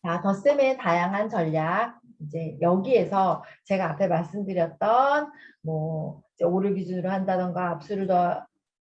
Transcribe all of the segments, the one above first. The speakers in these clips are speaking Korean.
자, 덧셈의 다양한 전략. 이제 여기에서 제가 앞에 말씀드렸던 이제 5를 기준으로 한다던가 압수를 더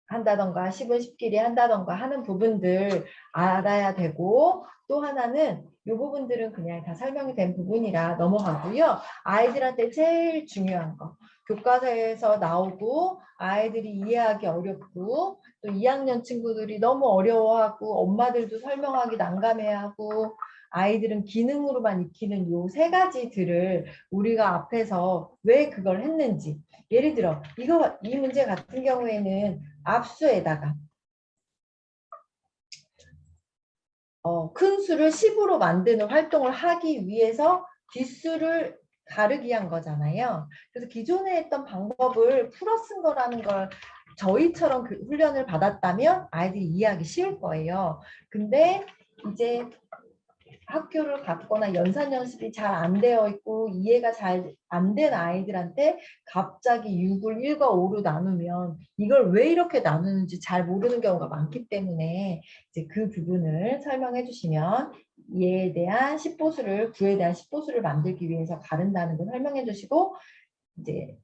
한다던가 10은 10끼리 한다던가 하는 부분들 알아야 되고, 또 하나는 이 부분들은 그냥 다 설명이 된 부분이라 넘어가고요. 아이들한테 제일 중요한 거. 교과서에서 나오고 아이들이 이해하기 어렵고 또 2학년 친구들이 너무 어려워하고 엄마들도 설명하기 난감해하고 아이들은 기능으로만 익히는 요 세 가지들을 우리가 앞에서 왜 그걸 했는지, 예를 들어 이 문제 같은 경우에는 압수에다가 큰 수를 10으로 만드는 활동을 하기 위해서 뒷수를 가르기 한 거잖아요. 그래서 기존에 했던 방법을 풀어 쓴 거라는 걸 저희처럼 그 훈련을 받았다면 아이들이 이해하기 쉬울 거예요. 근데 이제 학교를 갔거나 연산 연습이 잘 안 되어 있고 이해가 잘 안 된 아이들한테 갑자기 6을 1과 5로 나누면 이걸 왜 이렇게 나누는지 잘 모르는 경우가 많기 때문에 이제 그 부분을 설명해 주시면 얘에 대한 10보수를 9에 대한 10보수를 만들기 위해서 가른다는 걸 설명해 주시고 이제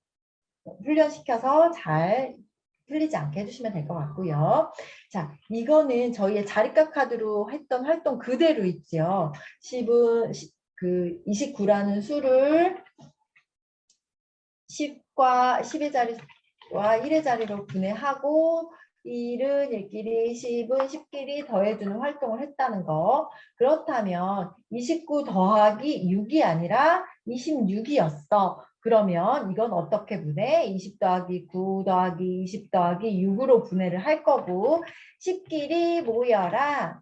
훈련시켜서 잘 틀리지 않게 해주시면 될 것 같고요. 자, 이거는 저희의 자리값 카드로 했던 활동 그대로 있죠. 10은 그 29라는 수를 10과 10의 자리와 1의 자리로 분해하고 1은 1끼리, 10은 10끼리 더해주는 활동을 했다는 거. 그렇다면 29 더하기 6이 아니라 26이었어. 그러면 이건 어떻게 분해? 20 더하기 9 더하기 20 더하기 6으로 분해를 할 거고 10끼리 모여라.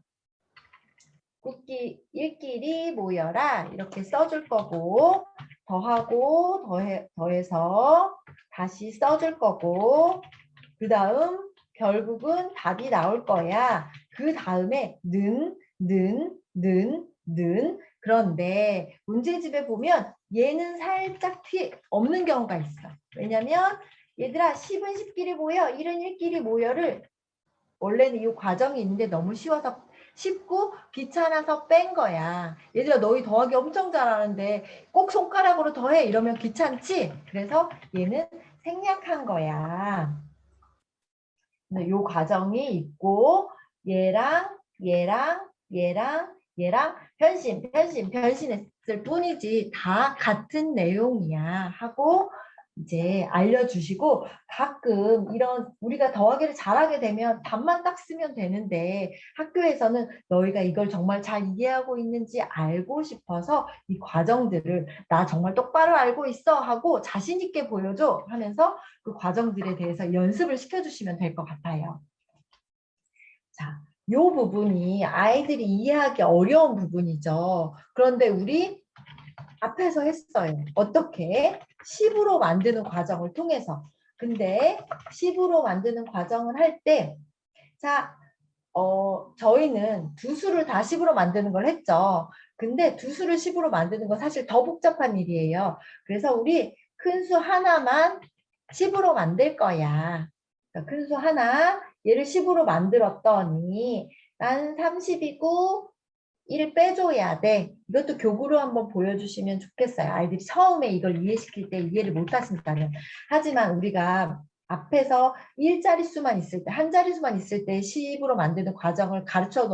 1끼리 모여라. 이렇게 써줄 거고 더하고 더해서 다시 써줄 거고 그 다음 결국은 답이 나올 거야. 그 다음에 는. 그런데 문제집에 보면 얘는 살짝 없는 경우가 있어. 왜냐면 얘들아 10은 10끼리 모여 1은 1끼리 모여를 원래는 이 과정이 있는데 너무 쉽고 귀찮아서 뺀 거야. 얘들아 너희 더하기 엄청 잘하는데 꼭 손가락으로 더해 이러면 귀찮지? 그래서 얘는 생략한 거야. 이 과정이 있고 얘랑 변신했을 뿐이지 다 같은 내용이야 하고 이제 알려주시고 가끔 이런 우리가 더하기를 잘하게 되면 답만 딱 쓰면 되는데 학교에서는 너희가 이걸 정말 잘 이해하고 있는지 알고 싶어서 이 과정들을 나 정말 똑바로 알고 있어 하고 자신 있게 보여줘 하면서 그 과정들에 대해서 연습을 시켜주시면 될 것 같아요. 자, 이 부분이 아이들이 이해하기 어려운 부분이죠. 그런데 우리 앞에서 했어요. 어떻게? 10으로 만드는 과정을 통해서. 근데 10으로 만드는 과정을 할 때, 자, 저희는 두 수를 다 10으로 만드는 걸 했죠. 근데 두 수를 10으로 만드는 건 사실 더 복잡한 일이에요. 그래서 우리 큰 수 하나만 10으로 만들 거야. 큰 수 하나, 얘를 10으로 만들었더니 난 30이고 1 빼줘야 돼. 이것도 교구로 한번 보여주시면 좋겠어요. 아이들이 처음에 이걸 이해시킬 때 이해를 못 하신다면. 하지만 우리가 앞에서 1자릿수만 있을 때, 한 자릿수만 있을 때 10으로 만드는 과정을 가르쳐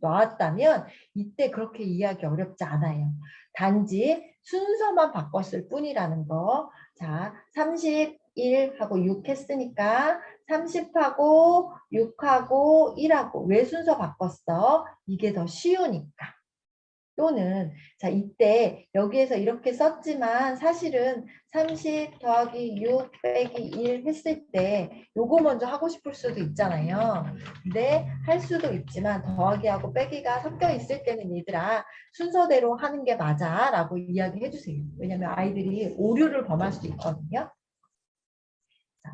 놓았다면 이때 그렇게 이해하기 어렵지 않아요. 단지 순서만 바꿨을 뿐이라는 거. 자, 31하고 6 했으니까 30하고 6하고 1하고 왜 순서 바꿨어? 이게 더 쉬우니까. 또는 자 이때 여기에서 이렇게 썼지만 사실은 30 더하기 6 빼기 1 했을 때 요거 먼저 하고 싶을 수도 있잖아요. 근데 할 수도 있지만 더하기하고 빼기가 섞여 있을 때는 얘들아 순서대로 하는 게 맞아 라고 이야기해 주세요. 왜냐면 아이들이 오류를 범할 수도 있거든요. 자,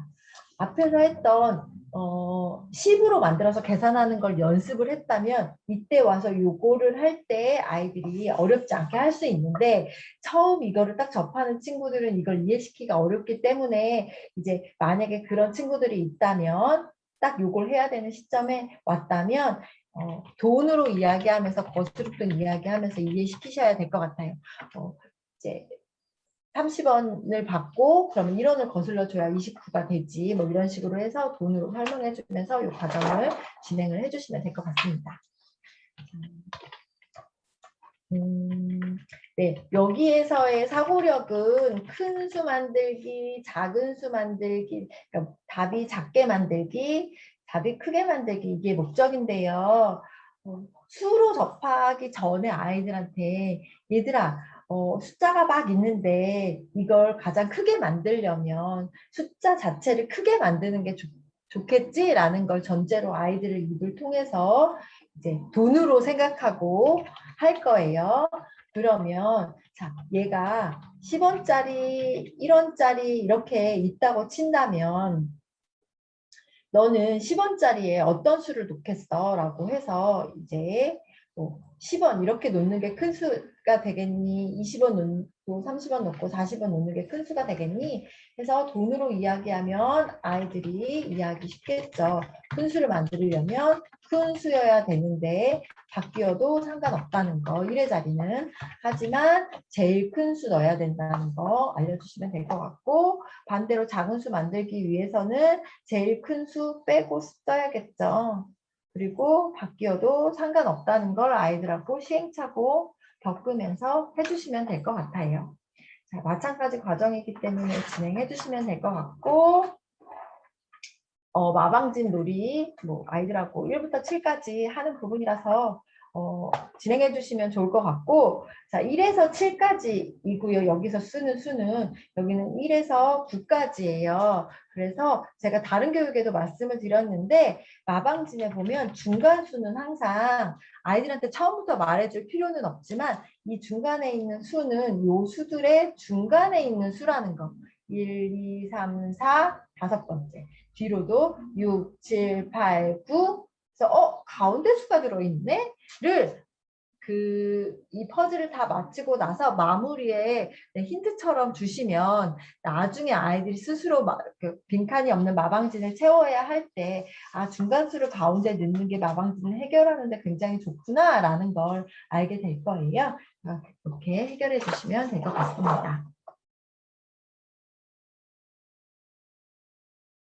앞에서 했던 10으로 만들어서 계산하는 걸 연습을 했다면 이때 와서 요거를 할 때 아이들이 어렵지 않게 할 수 있는데 처음 이거를 딱 접하는 친구들은 이걸 이해시키기가 어렵기 때문에 이제 만약에 그런 친구들이 있다면 딱 요걸 해야 되는 시점에 왔다면 돈으로 이야기하면서 거스름돈 이야기하면서 이해시키셔야 될 것 같아요. 이제 30원을 받고 그러면 1원을 거슬러 줘야 29가 되지 뭐 이런 식으로 해서 돈으로 설명해 주면서 이 과정을 진행을 해주시면 될 것 같습니다. 네, 여기에서의 사고력은 큰 수 만들기, 작은 수 만들기, 그러니까 답이 작게 만들기, 답이 크게 만들기 이게 목적인데요. 수로 접하기 전에 아이들한테 얘들아 숫자가 막 있는데 이걸 가장 크게 만들려면 숫자 자체를 크게 만드는 게 좋겠지라는 걸 전제로 아이들을 입을 통해서 이제 돈으로 생각하고 할 거예요. 그러면 자, 얘가 10원짜리, 1원짜리 이렇게 있다고 친다면 너는 10원짜리에 어떤 수를 놓겠어? 라고 해서 이제 10원 이렇게 놓는 게 큰 수가 되겠니? 20원 놓고 30원 놓고 40원 놓는 게 큰 수가 되겠니? 해서 돈으로 이야기하면 아이들이 이해하기 쉽겠죠. 큰 수를 만들려면 큰 수여야 되는데 바뀌어도 상관없다는 거 1의 자리는. 하지만 제일 큰 수 넣어야 된다는 거 알려주시면 될 것 같고 반대로 작은 수 만들기 위해서는 제일 큰 수 빼고 써야겠죠. 그리고 바뀌어도 상관없다는 걸 아이들하고 시행착오 겪으면서 해주시면 될 것 같아요. 자, 마찬가지 과정이기 때문에 진행해 주시면 될 것 같고 마방진 놀이 뭐 아이들하고 1부터 7까지 하는 부분이라서 진행해 주시면 좋을 것 같고 자 1에서 7까지이고요. 여기서 쓰는 수는 여기는 1에서 9까지예요. 그래서 제가 다른 교육에도 말씀을 드렸는데 마방진에 보면 중간수는 항상 아이들한테 처음부터 말해줄 필요는 없지만 이 중간에 있는 수는 요 수들의 중간에 있는 수라는 거. 1, 2, 3, 4, 다섯 번째. 뒤로도 6, 7, 8, 9 그래서 가운데 수가 들어있네? 를 이 퍼즐을 다 마치고 나서 마무리에 힌트처럼 주시면 나중에 아이들이 스스로 빈칸이 없는 마방진을 채워야 할 때 중간수를 가운데 넣는 게 마방진을 해결하는데 굉장히 좋구나 라는 걸 알게 될 거예요. 이렇게 해결해 주시면 될 것 같습니다.